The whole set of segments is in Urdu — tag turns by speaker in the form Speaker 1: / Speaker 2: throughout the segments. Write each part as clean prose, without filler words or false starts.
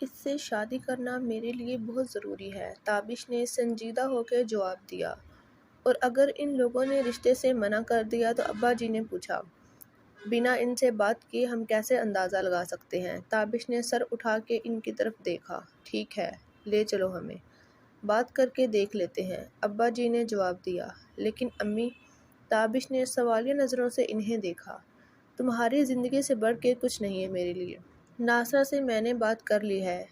Speaker 1: اس سے شادی کرنا میرے لیے بہت ضروری ہے، تابش نے سنجیدہ ہو کے جواب دیا۔ اور اگر ان لوگوں نے رشتے سے منع کر دیا تو ابا جی نے پوچھا۔ بنا ان سے بات کیے ہم کیسے اندازہ لگا سکتے ہیں؟ تابش نے سر اٹھا کے ان کی طرف دیکھا۔ ٹھیک ہے، لے چلو ہمیں، بات کر کے دیکھ لیتے ہیں، ابا جی نے جواب دیا۔ لیکن امی، تابش نے سوالیہ نظروں سے انہیں دیکھا، تمہاری زندگی سے بڑھ کے کچھ نہیں ہے میرے لیے۔ ناصرہ سے میں نے بات کر لی ہے،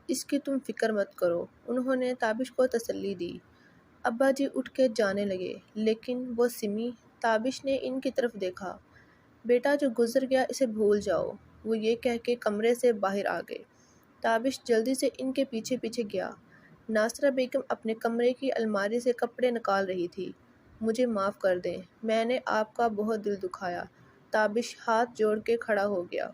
Speaker 1: اس کی تم فکر مت کرو، انہوں نے تابش کو تسلی دی۔ ابا جی اٹھ کے جانے لگے، لیکن وہ سمی، تابش نے ان کی طرف دیکھا۔ بیٹا جو گزر گیا اسے بھول جاؤ، وہ یہ کہہ کے کمرے سے باہر آ گئے۔ تابش جلدی سے ان کے پیچھے پیچھے گیا۔ ناصرہ بیگم اپنے کمرے کی الماری سے کپڑے نکال رہی تھی۔ مجھے معاف کر دیں، میں نے آپ کا بہت دل دکھایا۔ تابش ہاتھ جوڑ کے کھڑا ہو گیا۔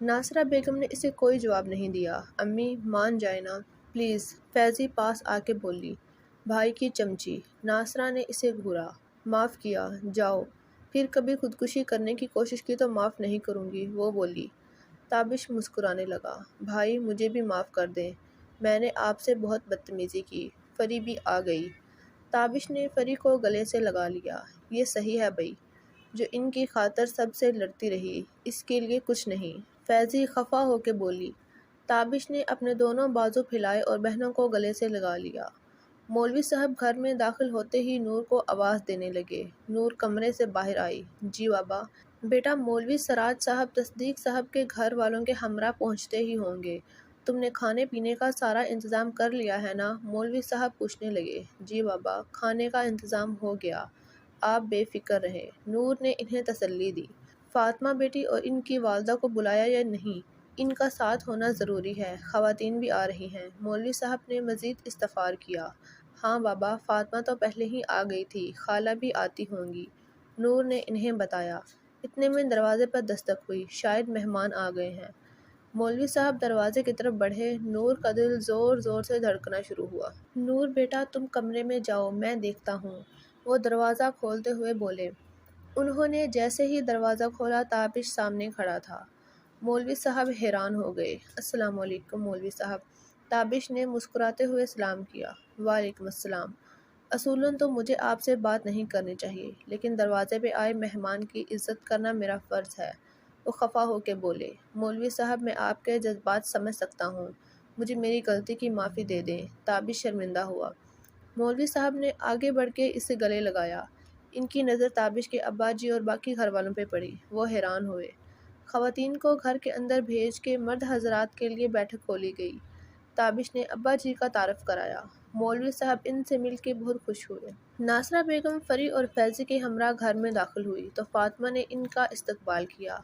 Speaker 1: ناصرہ بیگم نے اسے کوئی جواب نہیں دیا۔ امی مان جائے نا پلیز، فیضی پاس آ کے بولی۔ بھائی کی چمچی، ناصرہ نے اسے گھورا۔ معاف کیا، جاؤ، پھر کبھی خودکشی کرنے کی کوشش کی تو معاف نہیں کروں گی، وہ بولی۔ تابش مسکرانے لگا۔ بھائی مجھے بھی معاف کر دیں، میں نے آپ سے بہت بدتمیزی کی۔ فری بھی آ گئی۔ تابش نے فری کو گلے سے لگا لیا۔ یہ صحیح ہے بھائی، جو ان کی خاطر سب سے لڑتی رہی، اس کے لیے کچھ نہیں، فیضی خفا ہو کے بولی۔ تابش نے اپنے دونوں بازو پھیلائے اور بہنوں کو گلے سے لگا لیا۔ مولوی صاحب گھر میں داخل ہوتے ہی نور کو آواز دینے لگے۔ نور کمرے سے باہر آئی۔ جی بابا۔ بیٹا مولوی سراج صاحب تصدیق صاحب کے گھر والوں کے ہمراہ پہنچتے ہی ہوں گے، تم نے کھانے پینے کا سارا انتظام کر لیا ہے نا؟ مولوی صاحب پوچھنے لگے۔ جی بابا، کھانے کا انتظام ہو گیا، آپ بے فکر رہیں، نور نے انہیں تسلی دی۔ فاطمہ بیٹی اور ان کی والدہ کو بلایا یا نہیں؟ ان کا ساتھ ہونا ضروری ہے، خواتین بھی آ رہی ہیں، مولوی صاحب نے مزید استفسار کیا۔ ہاں بابا، فاطمہ تو پہلے ہی آ گئی تھی، خالہ بھی آتی ہوں گی، نور نے انہیں بتایا۔ اتنے میں دروازے پر دستک ہوئی، شاید مہمان آ گئے ہیں۔ مولوی صاحب دروازے کی طرف بڑھے۔ نور کا دل زور زور سے دھڑکنا شروع ہوا۔ نور بیٹا تم کمرے میں جاؤ، میں دیکھتا ہوں، وہ دروازہ کھولتے ہوئے بولے۔ انہوں نے جیسے ہی دروازہ کھولا تابش سامنے کھڑا تھا۔ مولوی صاحب حیران ہو گئے۔ السلام علیکم مولوی صاحب، تابش نے مسکراتے ہوئے سلام کیا۔ وعلیکم السلام، اصولاً تو مجھے آپ سے بات نہیں کرنی چاہیے، لیکن دروازے پہ آئے مہمان کی عزت کرنا میرا فرض ہے، وہ خفا ہو کے بولے۔ مولوی صاحب میں آپ کے جذبات سمجھ سکتا ہوں، مجھے میری غلطی کی معافی دے دیں۔ تابش شرمندہ ہوا۔ مولوی صاحب نے آگے بڑھ کے اسے گلے لگایا۔ ان کی نظر تابش کے ابا جی اور باقی گھر والوں پہ پڑی۔ وہ حیران ہوئے۔ خواتین کو گھر کے اندر بھیج کے مرد حضرات کے لیے بیٹھک کھولی گئی۔ تابش نے ابا جی کا تعارف کرایا۔ مولوی صاحب ان سے مل کے بہت خوش ہوئے۔ ناصرہ بیگم فری اور فیضی کے ہمراہ گھر میں داخل ہوئی تو فاطمہ نے ان کا استقبال کیا۔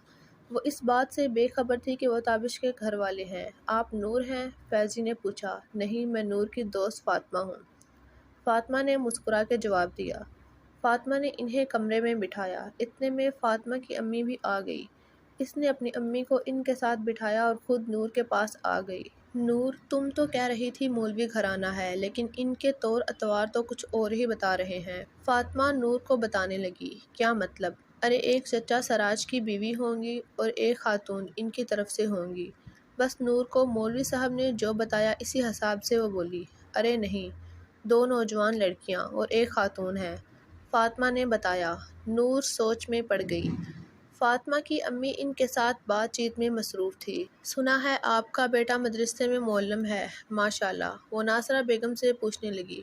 Speaker 1: وہ اس بات سے بے خبر تھی کہ وہ تابش کے گھر والے ہیں۔ آپ نور ہیں؟ فیضی نے پوچھا۔ نہیں، میں نور کی دوست فاطمہ ہوں، فاطمہ نے مسکرا کے جواب دیا۔ فاطمہ نے انہیں کمرے میں بٹھایا۔ اتنے میں فاطمہ کی امی بھی آ گئی۔ اس نے اپنی امی کو ان کے ساتھ بٹھایا اور خود نور کے پاس آ گئی۔ نور، تم تو کہہ رہی تھی مولوی گھرانہ ہے، لیکن ان کے طور اتوار تو کچھ اور ہی بتا رہے ہیں۔ فاطمہ نور کو بتانے لگی۔ کیا مطلب؟ ارے ایک چچا سراج کی بیوی ہوں گی اور ایک خاتون ان کی طرف سے ہوں گی، بس نور کو مولوی صاحب نے جو بتایا اسی حساب سے وہ بولی۔ ارے نہیں، دو نوجوان لڑکیاں اور ایک خاتون ہے، فاطمہ نے بتایا۔ نور سوچ میں پڑ گئی۔ فاطمہ کی امی ان کے ساتھ بات چیت میں مصروف تھی۔ سنا ہے آپ کا بیٹا مدرسے میں معلم ہے، ماشاءاللہ، وہ ناصرہ بیگم سے پوچھنے لگی۔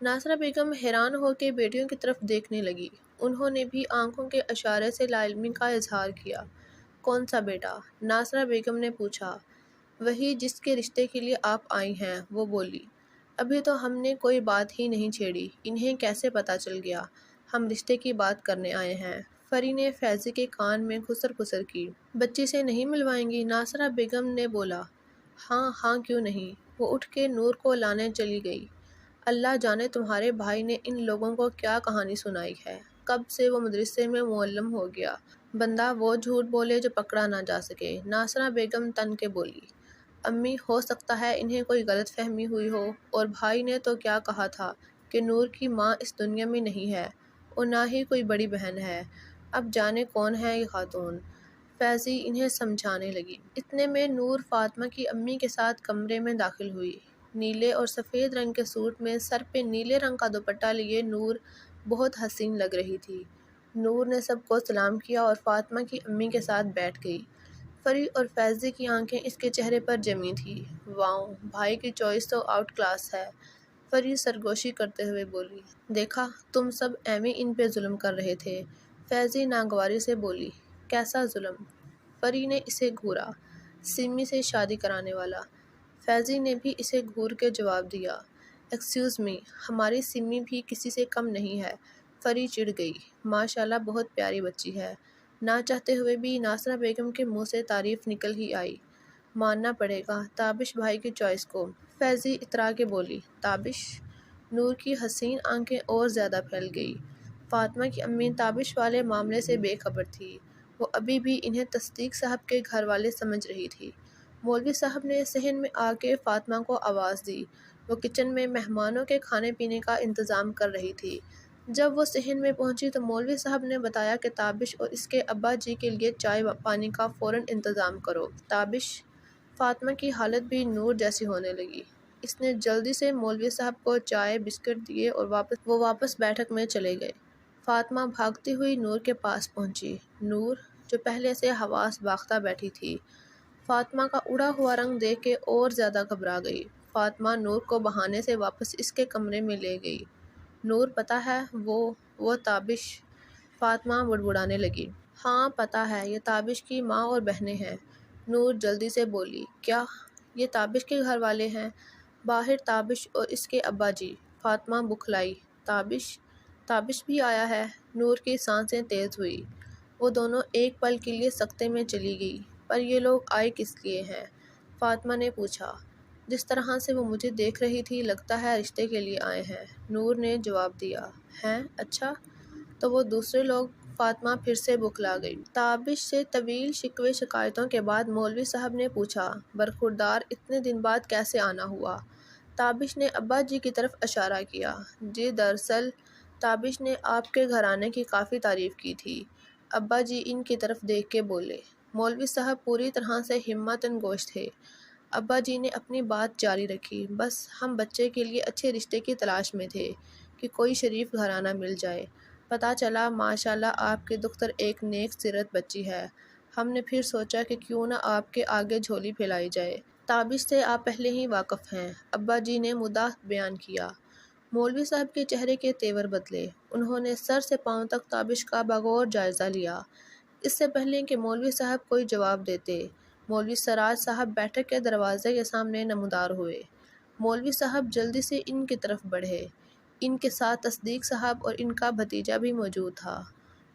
Speaker 1: ناصرہ بیگم حیران ہو کے بیٹیوں کی طرف دیکھنے لگی۔ انہوں نے بھی آنکھوں کے اشارے سے لا علمی کا اظہار کیا۔ کون سا بیٹا؟ ناصرہ بیگم نے پوچھا۔ وہی جس کے رشتے کے لیے آپ آئی ہیں، وہ بولی۔ ابھی تو ہم نے کوئی بات ہی نہیں چھیڑی، انہیں کیسے پتہ چل گیا ہم رشتے کی بات کرنے آئے ہیں؟ فری نے فیضی کے کان میں خسر خسر کی۔ بچی سے نہیں ملوائیں گی؟ ناصرہ بیگم نے بولا۔ ہاں ہاں کیوں نہیں، وہ اٹھ کے نور کو لانے چلی گئی۔ اللہ جانے تمہارے بھائی نے ان لوگوں کو کیا کہانی سنائی ہے، کب سے وہ مدرسے میں معلم ہو گیا، بندہ وہ جھوٹ بولے جو پکڑا نہ جا سکے۔ ناصرہ بیگم تن کے بولی۔ امی، ہو سکتا ہے انہیں کوئی غلط فہمی ہوئی ہو، اور بھائی نے تو کیا کہا تھا کہ نور کی ماں اس دنیا میں نہیں ہے اور نہ ہی کوئی بڑی بہن ہے، اب جانے کون ہے یہ خاتون۔ فیضی انہیں سمجھانے لگی۔ اتنے میں نور فاطمہ کی امی کے ساتھ کمرے میں داخل ہوئی۔ نیلے اور سفید رنگ کے سوٹ میں سر پہ نیلے رنگ کا دوپٹہ لیے نور بہت حسین لگ رہی تھی۔ نور نے سب کو سلام کیا اور فاطمہ کی امی کے ساتھ بیٹھ گئی۔ فری اور فیضی کی آنکھیں اس کے چہرے پر جمی تھیں۔ واؤ، بھائی کی چوائس تو آؤٹ کلاس ہے، فری سرگوشی کرتے ہوئے بولی۔ دیکھا، تم سب ایویں ان پہ ظلم کر رہے تھے، فیضی ناگواری سے بولی۔ کیسا ظلم؟ فری نے اسے گھورا۔ سمی سے شادی کرانے والا۔ فیضی نے بھی اسے گھور کے جواب دیا۔ ایکسکیوز می، ہماری سمی بھی کسی سے کم نہیں ہے۔ فری چڑ گئی۔ ماشاءاللہ بہت پیاری بچی ہے۔ نہ چاہتے ہوئے بھی ناصرہ بیگم کے منہ سے تعریف نکل ہی آئی۔ ماننا پڑے گا تابش بھائی کی چوائس کو، فیضی اترا کے بولی۔ تابش؟ نور کی حسین آنکھیں اور زیادہ پھیل گئی۔ فاطمہ کی امی تابش والے معاملے سے بے خبر تھی۔ وہ ابھی بھی انہیں تصدیق صاحب کے گھر والے سمجھ رہی تھی۔ مولوی صاحب نے صحن میں آ کے فاطمہ کو آواز دی۔ وہ کچن میں مہمانوں کے کھانے پینے کا انتظام کر رہی تھی۔ جب وہ صحن میں پہنچی تو مولوی صاحب نے بتایا کہ تابش اور اس کے ابا جی کے لیے چائے پانی کا فوراً انتظام کرو۔ تابش؟ فاطمہ کی حالت بھی نور جیسی ہونے لگی۔ اس نے جلدی سے مولوی صاحب کو چائے بسکٹ دیے اور وہ واپس بیٹھک میں چلے گئے۔ فاطمہ بھاگتی ہوئی نور کے پاس پہنچی۔ نور، جو پہلے سے حواس باختہ بیٹھی تھی، فاطمہ کا اڑا ہوا رنگ دیکھ کے اور زیادہ گھبرا گئی۔ فاطمہ نور کو بہانے سے واپس اس کے کمرے میں لے گئی۔ نور، پتہ ہے وہ تابش؟ فاطمہ بڑبڑانے لگی۔ ہاں پتہ ہے، یہ تابش کی ماں اور بہنیں ہیں۔ نور جلدی سے بولی۔ کیا یہ تابش کے گھر والے ہیں؟ باہر تابش اور اس کے ابا جی۔ فاطمہ بکھلائی۔ تابش بھی آیا ہے؟ نور کی سانسیں تیز ہوئی۔ وہ دونوں ایک پل کے لیے سکتے میں چلی گئی۔ پر یہ لوگ آئے کس لیے ہیں؟ فاطمہ نے پوچھا۔ جس طرح سے وہ مجھے دیکھ رہی تھی لگتا ہے رشتے کے لیے آئے ہیں، نور نے جواب دیا۔ ہیں؟ اچھا، تو وہ دوسرے لوگ؟ فاطمہ پھر سے بکھلا گئی۔ تابش سے طویل شکوے شکایتوں کے بعد مولوی صاحب نے پوچھا، برخوردار اتنے دن بعد کیسے آنا ہوا؟ تابش نے ابا جی کی طرف اشارہ کیا۔ جی دراصل تابش نے آپ کے گھرانے کی کافی تعریف کی تھی۔ ابا جی ان کی طرف دیکھ کے بولے۔ مولوی صاحب پوری طرح سے ہمت انگوش تھے۔ ابا جی نے اپنی بات جاری رکھی۔ بس ہم بچے کے لیے اچھے رشتے کی تلاش میں تھے کہ کوئی شریف گھرانہ مل جائے۔ پتہ چلا ماشاءاللہ آپ کی دختر ایک نیک سیرت بچی ہے۔ ہم نے پھر سوچا کہ کیوں نہ آپ کے آگے جھولی پھیلائی جائے۔ تابش سے آپ پہلے ہی واقف ہیں، ابا جی نے مدعا بیان کیا۔ مولوی صاحب کے چہرے کے تیور بدلے۔ انہوں نے سر سے پاؤں تک تابش کا بغور جائزہ لیا۔ اس سے پہلے کہ مولوی صاحب کوئی جواب دیتے، مولوی سراج صاحب بیٹھک کے دروازے کے سامنے نمودار ہوئے۔ مولوی صاحب جلدی سے ان کی طرف بڑھے۔ ان کے ساتھ تصدیق صاحب اور ان کا بھتیجا بھی موجود تھا۔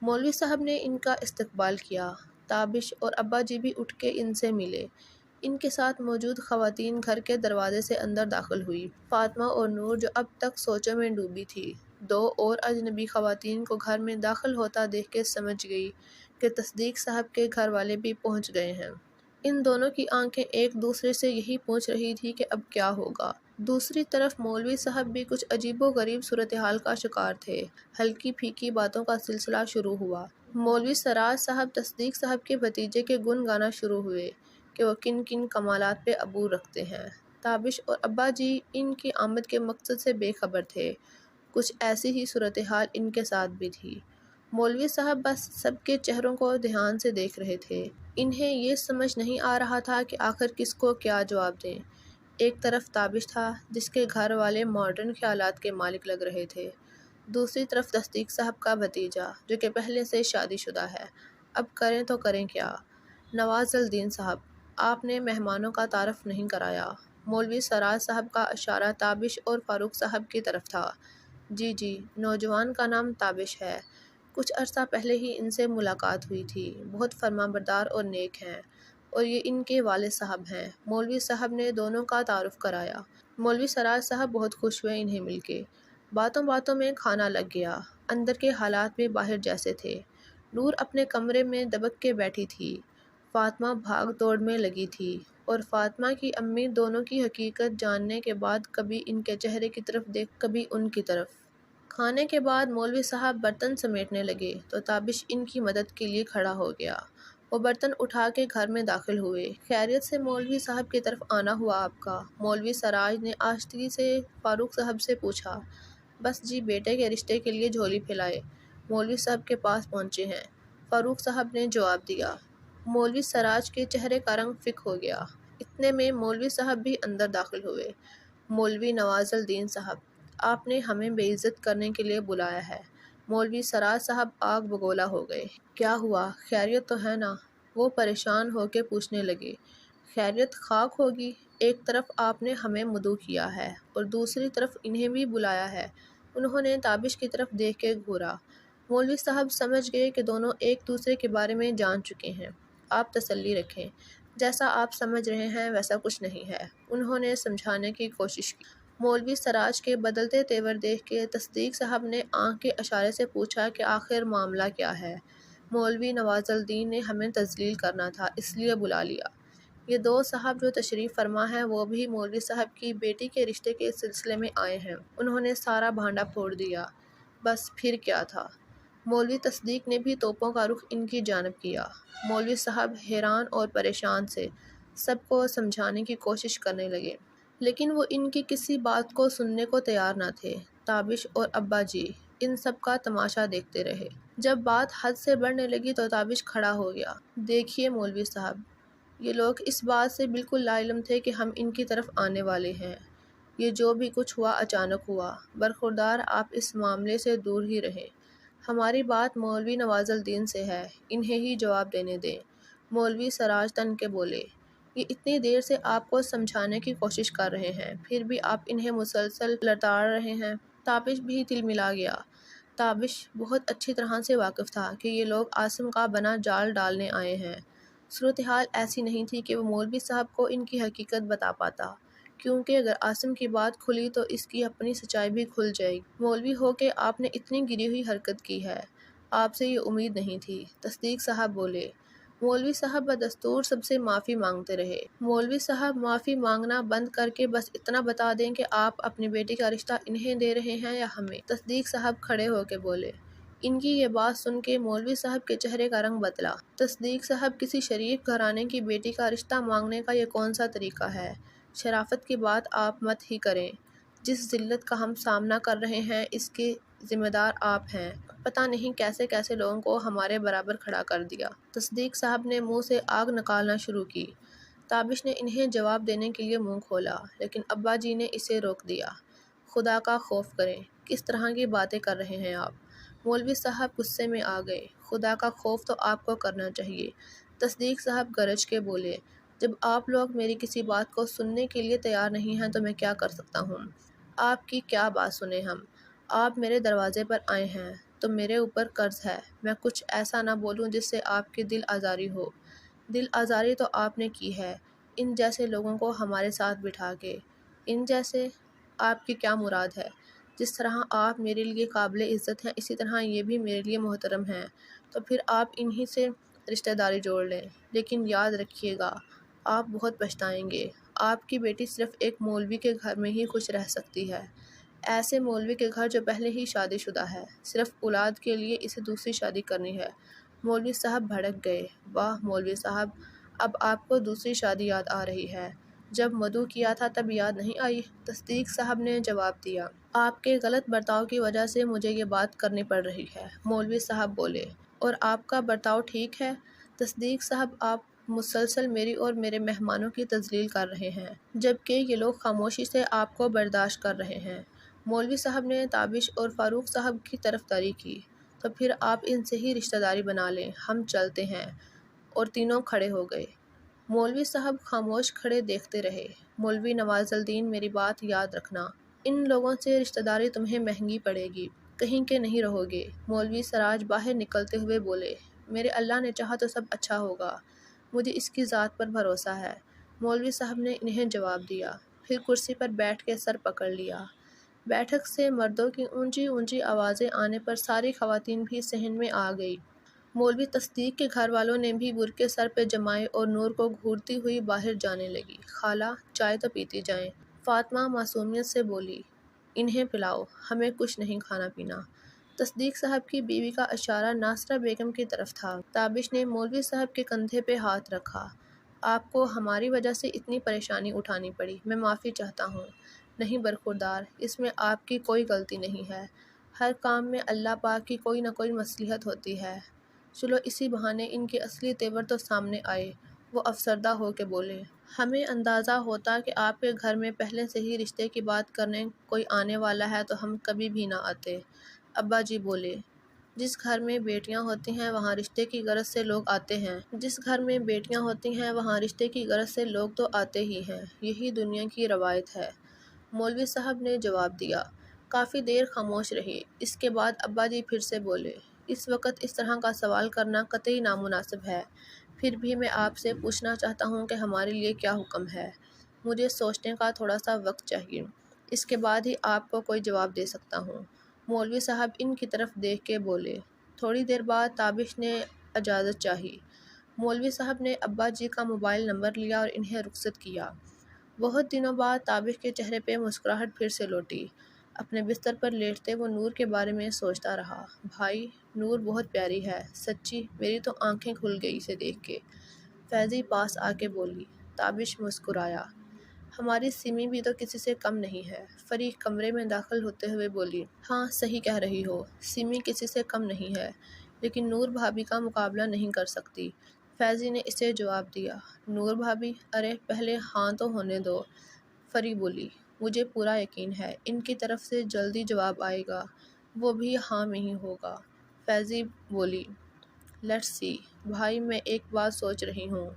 Speaker 1: مولوی صاحب نے ان کا استقبال کیا۔ تابش اور ابا جی بھی اٹھ کے ان سے ملے۔ ان کے ساتھ موجود خواتین گھر کے دروازے سے اندر داخل ہوئی۔ فاطمہ اور نور جو اب تک سوچوں میں ڈوبی تھی، دو اور اجنبی خواتین کو گھر میں داخل ہوتا دیکھ کے سمجھ گئی کہ تصدیق صاحب کے گھر والے بھی پہنچ گئے ہیں۔ ان دونوں کی آنکھیں ایک دوسرے سے یہی پوچھ رہی تھی کہ اب کیا ہوگا۔ دوسری طرف مولوی صاحب بھی کچھ عجیب و غریب صورتحال کا شکار تھے۔ ہلکی پھیکی باتوں کا سلسلہ شروع ہوا۔ مولوی سراج صاحب تصدیق صاحب کے بھتیجے کے گن گانا شروع ہوئے کہ وہ کن کن کمالات پہ عبور رکھتے ہیں۔ تابش اور ابا جی ان کی آمد کے مقصد سے بے خبر تھے۔ کچھ ایسی ہی صورتحال ان کے ساتھ بھی تھی۔ مولوی صاحب بس سب کے چہروں کو دھیان سے دیکھ رہے تھے۔ انہیں یہ سمجھ نہیں آ رہا تھا کہ آخر کس کو کیا جواب دیں۔ ایک طرف تابش تھا جس کے گھر والے ماڈرن خیالات کے مالک لگ رہے تھے، دوسری طرف تصدیق صاحب کا بھتیجا جو کہ پہلے سے شادی شدہ ہے۔ اب کریں تو کریں کیا؟ نواز الدین صاحب، آپ نے مہمانوں کا تعارف نہیں کرایا۔ مولوی سراج صاحب کا اشارہ تابش اور فاروق صاحب کی طرف تھا۔ جی، نوجوان کا نام تابش ہے۔ کچھ عرصہ پہلے ہی ان سے ملاقات ہوئی تھی۔ بہت فرمانبردار اور نیک ہیں، اور یہ ان کے والد صاحب ہیں۔ مولوی صاحب نے دونوں کا تعارف کرایا۔ مولوی سراج صاحب بہت خوش ہوئے انہیں مل کے۔ باتوں باتوں میں کھانا لگ گیا۔ اندر کے حالات بھی باہر جیسے تھے۔ نور اپنے کمرے میں دبک کے بیٹھی تھی۔ فاطمہ بھاگ دوڑ میں لگی تھی، اور فاطمہ کی امی دونوں کی حقیقت جاننے کے بعد کبھی ان کے چہرے کی طرف دیکھ کبھی ان کی طرف۔ کھانے کے بعد مولوی صاحب برتن سمیٹنے لگے تو تابش ان کی مدد کے لیے کھڑا ہو گیا۔ وہ برتن اٹھا کے گھر میں داخل ہوئے۔ خیریت سے مولوی صاحب کی طرف آنا ہوا آپ کا؟ مولوی سراج نے آہستگی سے فاروق صاحب سے پوچھا۔ بس جی، بیٹے کے رشتے کے لیے جھولی پھیلائے مولوی صاحب کے پاس پہنچے ہیں، فاروق صاحب نے جواب دیا۔ مولوی سراج کے چہرے کا رنگ فک ہو گیا۔ اتنے میں مولوی صاحب بھی اندر داخل ہوئے۔ مولوی نواز الدین صاحب، آپ نے ہمیں بے عزت کرنے کے لیے بلایا ہے۔ مولوی سراج صاحب آگ بگولا ہو گئے۔ کیا ہوا؟ خیریت تو ہے نا؟ وہ پریشان ہو کے پوچھنے لگے۔ خیریت خاک ہوگی، ایک طرف آپ نے ہمیں مدعو کیا ہے اور دوسری طرف انہیں بھی بلایا ہے۔ انہوں نے تابش کی طرف دیکھ کے گھورا۔ مولوی صاحب سمجھ گئے کہ دونوں ایک دوسرے کے بارے میں جان چکے ہیں۔ آپ تسلی رکھیں، جیسا آپ سمجھ رہے ہیں ویسا کچھ نہیں ہے، انہوں نے سمجھانے کی کوشش کی۔ مولوی سراج کے بدلتے تیور دیکھ کے تصدیق صاحب نے آنکھ کے اشارے سے پوچھا کہ آخر معاملہ کیا ہے؟ مولوی نواز الدین نے ہمیں تذلیل کرنا تھا، اس لیے بلا لیا۔ یہ دو صاحب جو تشریف فرما ہیں وہ بھی مولوی صاحب کی بیٹی کے رشتے کے سلسلے میں آئے ہیں۔ انہوں نے سارا بھانڈا پھوڑ دیا۔ بس پھر کیا تھا؟ مولوی تصدیق نے بھی توپوں کا رخ ان کی جانب کیا۔ مولوی صاحب حیران اور پریشان سے سب کو سمجھانے کی کوشش کرنے لگے، لیکن وہ ان کی کسی بات کو سننے کو تیار نہ تھے۔ تابش اور ابا جی ان سب کا تماشا دیکھتے رہے۔ جب بات حد سے بڑھنے لگی تو تابش کھڑا ہو گیا۔ دیکھیے مولوی صاحب، یہ لوگ اس بات سے بالکل لا علم تھے کہ ہم ان کی طرف آنے والے ہیں۔ یہ جو بھی کچھ ہوا اچانک ہوا، برخوردار آپ اس معاملے سے دور ہی رہیں۔ ہماری بات مولوی نواز الدین سے ہے، انہیں ہی جواب دینے دیں۔ مولوی سراج تن کے بولے۔ یہ اتنی دیر سے آپ کو سمجھانے کی کوشش کر رہے ہیں، پھر بھی آپ انہیں مسلسل لتاڑ رہے ہیں۔ تابش بھی تلملا گیا۔ تابش بہت اچھی طرح سے واقف تھا کہ یہ لوگ عاصم کا بنا جال ڈالنے آئے ہیں۔ صورتحال ایسی نہیں تھی کہ وہ مولوی صاحب کو ان کی حقیقت بتا پاتا، کیونکہ اگر عاصم کی بات کھلی تو اس کی اپنی سچائی بھی کھل جائے گی۔ مولوی ہو کے آپ نے اتنی گری ہوئی حرکت کی ہے، آپ سے یہ امید نہیں تھی، تصدیق صاحب بولے۔ مولوی صاحب بدستور سب سے معافی مانگتے رہے۔ مولوی صاحب معافی مانگنا بند کر کے بس اتنا بتا دیں کہ آپ اپنی بیٹی کا رشتہ انہیں دے رہے ہیں یا ہمیں۔ تصدیق صاحب کھڑے ہو کے بولے۔ ان کی یہ بات سن کے مولوی صاحب کے چہرے کا رنگ بدلا۔ تصدیق صاحب، کسی شریف گھرانے کی بیٹی کا رشتہ مانگنے کا یہ کون سا طریقہ ہے؟ شرافت کی بات آپ مت ہی کریں۔ جس ذلت کا ہم سامنا کر رہے ہیں اس کے ذمہ دار آپ ہیں۔ پتہ نہیں کیسے کیسے لوگوں کو ہمارے برابر کھڑا کر دیا۔ تصدیق صاحب نے منہ سے آگ نکالنا شروع کی۔ تابش نے انہیں جواب دینے کے لیے منہ کھولا، لیکن ابا جی نے اسے روک دیا۔ خدا کا خوف کریں، کس طرح کی باتیں کر رہے ہیں آپ؟ مولوی صاحب غصے میں آ گئے۔ خدا کا خوف تو آپ کو کرنا چاہیے، تصدیق صاحب گرج کے بولے۔ جب آپ لوگ میری کسی بات کو سننے کے لیے تیار نہیں ہیں تو میں کیا کر سکتا ہوں؟ آپ کی کیا بات سنیں ہم؟ آپ میرے دروازے پر آئے ہیں تو میرے اوپر قرض ہے، میں کچھ ایسا نہ بولوں جس سے آپ کی دل آزاری ہو۔ دل آزاری تو آپ نے کی ہے ان جیسے لوگوں کو ہمارے ساتھ بٹھا کے۔ ان جیسے؟ آپ کی کیا مراد ہے؟ جس طرح آپ میرے لیے قابل عزت ہیں اسی طرح یہ بھی میرے لیے محترم ہیں، تو پھر آپ انہی سے رشتہ داری جوڑ لیں، لیکن یاد رکھیے گا آپ بہت پچھتائیں گے۔ آپ کی بیٹی صرف ایک مولوی کے گھر میں ہی خوش رہ سکتی ہے، ایسے مولوی کے گھر جو پہلے ہی شادی شدہ ہے، صرف اولاد کے لیے اسے دوسری شادی کرنی ہے۔ مولوی صاحب بھڑک گئے۔ واہ مولوی صاحب، اب آپ کو دوسری شادی یاد آ رہی ہے، جب مدعو کیا تھا تب یاد نہیں آئی؟ تصدیق صاحب نے جواب دیا۔ آپ کے غلط برتاؤ کی وجہ سے مجھے یہ بات کرنی پڑ رہی ہے، مولوی صاحب بولے۔ اور آپ کا برتاؤ ٹھیک ہے؟ تصدیق صاحب، آپ مسلسل میری اور میرے مہمانوں کی تذلیل کر رہے ہیں، جبکہ یہ لوگ خاموشی سے آپ کو برداشت کر رہے ہیں۔ مولوی صاحب نے تابش اور فاروق صاحب کی طرفداری کی۔ تو پھر آپ ان سے ہی رشتہ داری بنا لیں، ہم چلتے ہیں۔ اور تینوں کھڑے ہو گئے۔ مولوی صاحب خاموش کھڑے دیکھتے رہے۔ مولوی نواز الدین، میری بات یاد رکھنا، ان لوگوں سے رشتہ داری تمہیں مہنگی پڑے گی، کہیں کے نہیں رہو گے۔ مولوی سراج باہر نکلتے ہوئے بولے۔ میرے اللہ نے چاہا تو سب اچھا ہوگا، مجھے اس کی ذات پر بھروسہ ہے، مولوی صاحب نے انہیں جواب دیا۔ پھر کرسی پر بیٹھ کے سر پکڑ لیا۔ بیٹھک سے مردوں کی اونچی اونچی آوازیں آنے پر ساری خواتین بھی صحن میں آ گئی۔ مولوی تصدیق کے گھر والوں نے بھی برقعے سر پہ جمائے اور نور کو گھورتی ہوئی باہر جانے لگی۔ خالہ، چائے تو پیتی جائیں، فاطمہ معصومیت سے بولی۔ انہیں پلاؤ، ہمیں کچھ نہیں کھانا پینا۔ تصدیق صاحب کی بیوی کا اشارہ ناصرہ بیگم کی طرف تھا۔ تابش نے مولوی صاحب کے کندھے پہ ہاتھ رکھا۔ آپ کو ہماری وجہ سے اتنی پریشانی اٹھانی پڑی، میں معافی چاہتا ہوں۔ نہیں برخوردار، اس میں آپ کی کوئی غلطی نہیں ہے۔ ہر کام میں اللہ پاک کی کوئی نہ کوئی مصلحت ہوتی ہے۔ چلو اسی بہانے ان کے اصلی تیور تو سامنے آئے۔ وہ افسردہ ہو کے بولے، ہمیں اندازہ ہوتا کہ آپ کے گھر میں پہلے سے ہی رشتے کی بات کرنے کوئی آنے والا ہے تو ہم کبھی بھی نہ آتے۔ ابا جی بولے، جس گھر میں بیٹیاں ہوتی ہیں وہاں رشتے کی غرض سے لوگ آتے ہیں۔ جس گھر میں بیٹیاں ہوتی ہیں وہاں رشتے کی غرض سے لوگ تو آتے ہی ہیں، یہی دنیا کی روایت ہے۔ مولوی صاحب نے جواب دیا۔ کافی دیر خاموش رہی۔ اس کے بعد ابا جی پھر سے بولے، اس وقت اس طرح کا سوال کرنا قطعی نامناسب ہے، پھر بھی میں آپ سے پوچھنا چاہتا ہوں کہ ہمارے لیے کیا حکم ہے۔ مجھے سوچنے کا تھوڑا سا وقت چاہیے، اس کے بعد ہی آپ کو کوئی جواب دے سکتا ہوں۔ مولوی صاحب ان کی طرف دیکھ کے بولے۔ تھوڑی دیر بعد تابش نے اجازت چاہی۔ مولوی صاحب نے ابا جی کا موبائل نمبر لیا اور انہیں رخصت کیا۔ بہت دنوں بعد تابش کے چہرے پہ مسکراہٹ پھر سے لوٹی۔ اپنے بستر پر لیٹتے وہ نور کے بارے میں سوچتا رہا۔ بھائی، نور بہت پیاری ہے، سچی میری تو آنکھیں کھل گئی اسے دیکھ کے۔ فیضی پاس آ کے بولی۔ تابش مسکرایا۔ ہماری سمی بھی تو کسی سے کم نہیں ہے۔ فری کمرے میں داخل ہوتے ہوئے بولی۔ ہاں صحیح کہہ رہی ہو، سمی کسی سے کم نہیں ہے، لیکن نور بھابی کا مقابلہ نہیں کر سکتی۔ فیضی نے اسے جواب دیا۔ نور بھابی، ارے پہلے ہاں تو ہونے دو۔ فری بولی، مجھے پورا یقین ہے ان کی طرف سے جلدی جواب آئے گا، وہ بھی ہاں میں ہی ہوگا۔ فیضی بولی، لیٹس سی۔ بھائی میں ایک بات سوچ رہی ہوں۔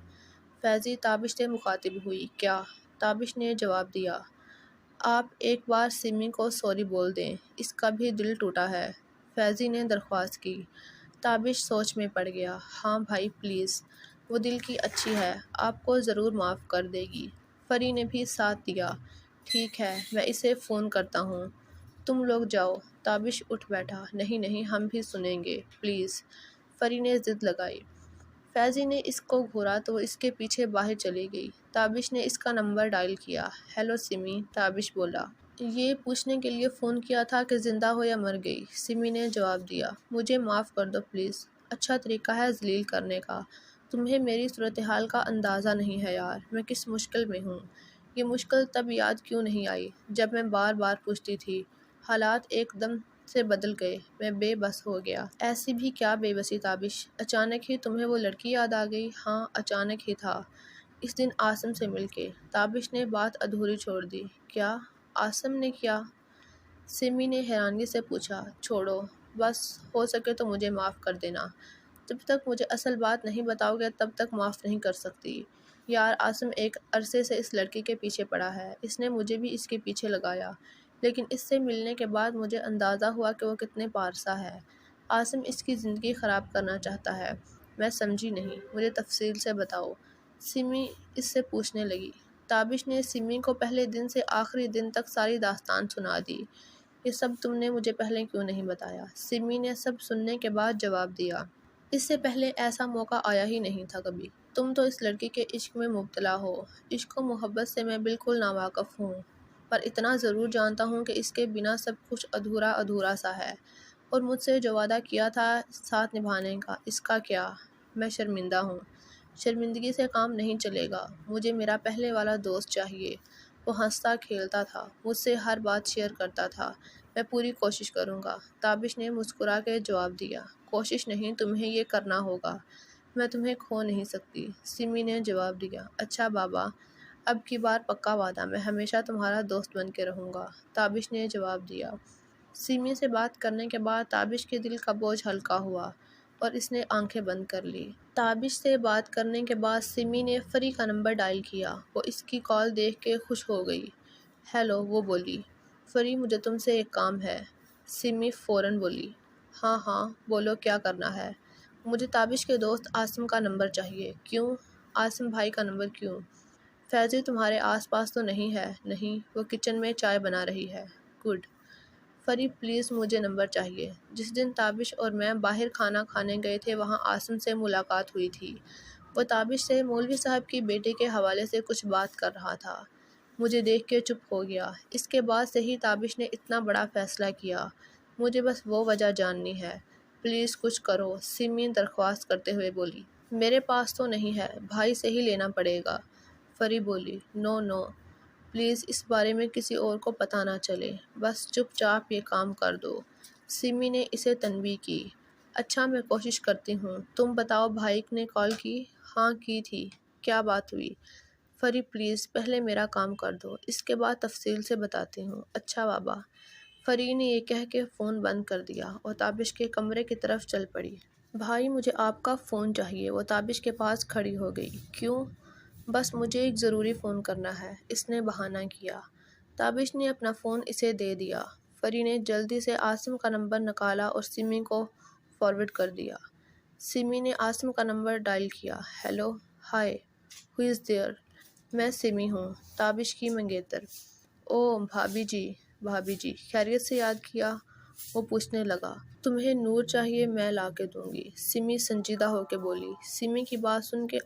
Speaker 1: فیضی تابش سے مخاطب ہوئی۔ کیا؟ تابش نے جواب دیا، آپ ایک بار سمی کو سوری بول دیں، اس کا بھی دل ٹوٹا ہے۔ فیضی نے درخواست کی۔ تابش سوچ میں پڑ گیا۔ ہاں بھائی پلیز، وہ دل کی اچھی ہے، آپ کو ضرور معاف کر دے گی۔ فری نے بھی ساتھ دیا۔ ٹھیک ہے، میں اسے فون کرتا ہوں، تم لوگ جاؤ۔ تابش اٹھ بیٹھا۔ نہیں نہیں، ہم بھی سنیں گے، پلیز۔ فری نے ضد لگائی۔ فیضی نے اس کو گھورا تو وہ اس کے پیچھے باہر چلی گئی۔ تابش نے اس کا نمبر ڈائل کیا۔ ہیلو سمی، تابش بولا۔ یہ پوچھنے کے لیے فون کیا تھا کہ زندہ ہو یا مر گئی، سمی نے جواب دیا۔ مجھے معاف کر دو پلیز، اچھا طریقہ ہے ذلیل کرنے کا۔ تمہیں میری صورتحال کا اندازہ نہیں ہے یار، میں کس مشکل میں ہوں۔ یہ مشکل تب یاد کیوں نہیں آئی جب میں بار بار پوچھتی تھی۔ حالات ایک دم سے بدل گئے، میں بے بس ہو گیا۔ ایسی بھی کیا بے بسی تابش، اچانک ہی تمہیں وہ لڑکی یاد آ گئی؟ ہاں اچانک ہی تھا، اس دن عاصم سے مل کے۔ تابش نے بات ادھوری چھوڑ دی۔ کیا عاصم نے کیا؟ سمی نے حیرانگی سے پوچھا۔ چھوڑو، بس ہو سکے تو مجھے معاف کر دینا۔ جب تک مجھے اصل بات نہیں بتاؤ گے تب تک معاف نہیں کر سکتی۔ یار عاصم ایک عرصے سے اس لڑکی کے پیچھے پڑا ہے، اس نے مجھے بھی اس کے پیچھے لگایا، لیکن اس سے ملنے کے بعد مجھے اندازہ ہوا کہ وہ کتنے پارسا ہے۔ عاصم اس کی زندگی خراب کرنا چاہتا ہے۔ میں سمجھی نہیں، مجھے تفصیل سے بتاؤ، سمی اس سے پوچھنے لگی۔ تابش نے سمی کو پہلے دن سے آخری دن تک ساری داستان سنا دی۔ یہ سب تم نے مجھے پہلے کیوں نہیں بتایا؟ سمی نے سب سننے کے بعد جواب دیا۔ اس سے پہلے ایسا موقع آیا ہی نہیں تھا کبھی۔ تم تو اس لڑکی کے عشق میں مبتلا ہو۔ عشق و محبت سے میں بالکل ناواقف ہوں، پر اتنا ضرور جانتا ہوں کہ اس کے بنا سب کچھ ادھورا ادھورا سا ہے، اور مجھ سے جو وعدہ کیا تھا ساتھ نبھانے کا، اس کا کیا؟ میں شرمندہ ہوں۔ شرمندگی سے کام نہیں چلے گا، مجھے میرا پہلے والا دوست چاہیے۔ وہ ہنستا کھیلتا تھا، مجھ سے ہر بات شیئر کرتا تھا۔ میں پوری کوشش کروں گا، تابش نے مسکرا کے جواب دیا۔ کوشش نہیں، تمہیں یہ کرنا ہوگا، میں تمہیں کھو نہیں سکتی، سمی نے جواب دیا۔ اچھا بابا، اب کی بار پکا وعدہ، میں ہمیشہ تمہارا دوست بن کے رہوں گا، تابش نے جواب دیا۔ سمی سے بات کرنے کے بعد تابش کے دل کا بوجھ ہلکا ہوا اور اس نے آنکھیں بند کر لی۔ تابش سے بات کرنے کے بعد سمی نے فری کا نمبر ڈائل کیا۔ وہ اس کی کال دیکھ کے خوش ہو گئی۔ ہیلو، وہ بولی۔ فری، مجھے تم سے ایک کام ہے۔ سمی فوراً بولی۔ ہاں ہاں بولو، کیا کرنا ہے؟ مجھے تابش کے دوست عاصم کا نمبر چاہیے۔ کیوں؟ عاصم بھائی کا نمبر کیوں؟ فیضی تمہارے آس پاس تو نہیں ہے؟ نہیں، وہ کچن میں چائے بنا رہی ہے۔ گڈ۔ فری پلیز، مجھے نمبر چاہیے۔ جس دن تابش اور میں باہر کھانا کھانے گئے تھے وہاں عاصم سے ملاقات ہوئی تھی۔ وہ تابش سے مولوی صاحب کی بیٹی کے حوالے سے کچھ بات کر رہا تھا۔ مجھے دیکھ کے چپ ہو گیا۔ اس کے بعد سے ہی تابش نے اتنا بڑا فیصلہ کیا۔ مجھے بس وہ وجہ جاننی ہے، پلیز کچھ کرو، سمی درخواست کرتے ہوئے بولی۔ میرے پاس تو نہیں ہے، بھائی سے ہی لینا پڑے گا، فری بولی۔ نو نو، پلیز اس بارے میں کسی اور کو پتہ نہ چلے، بس چپ چاپ یہ کام کر دو۔ سمی نے اسے تنبیہ کی۔ اچھا میں کوشش کرتی ہوں، تم بتاؤ بھائی نے کال کی؟ ہاں کی تھی، کیا بات ہوئی؟ فری پلیز پہلے میرا کام کر دو، اس کے بعد تفصیل سے بتاتی ہوں۔ اچھا بابا۔ فری نے یہ کہہ کے فون بند کر دیا اور تابش کے کمرے کی طرف چل پڑی۔ بھائی مجھے آپ کا فون چاہیے، وہ تابش کے پاس کھڑی ہو گئی۔ کیوں؟ بس مجھے ایک ضروری فون کرنا ہے، اس نے بہانہ کیا۔ تابش نے اپنا فون اسے دے دیا۔ فری نے جلدی سے عاصم کا نمبر نکالا اور سمی کو فارورڈ کر دیا۔ سمی نے عاصم کا نمبر ڈائل کیا۔ Hello, hi, who is there? میں سمی ہوں، تابش کی منگیتر۔ او بھابی جی، خیریت سے یاد کیا؟ وہ پوچھنے لگا۔ تمہیں نور چاہیے، میں لا کے دوں گی، سمی سنجیدہ ہو کے بولی۔ سمی کی بات سن کے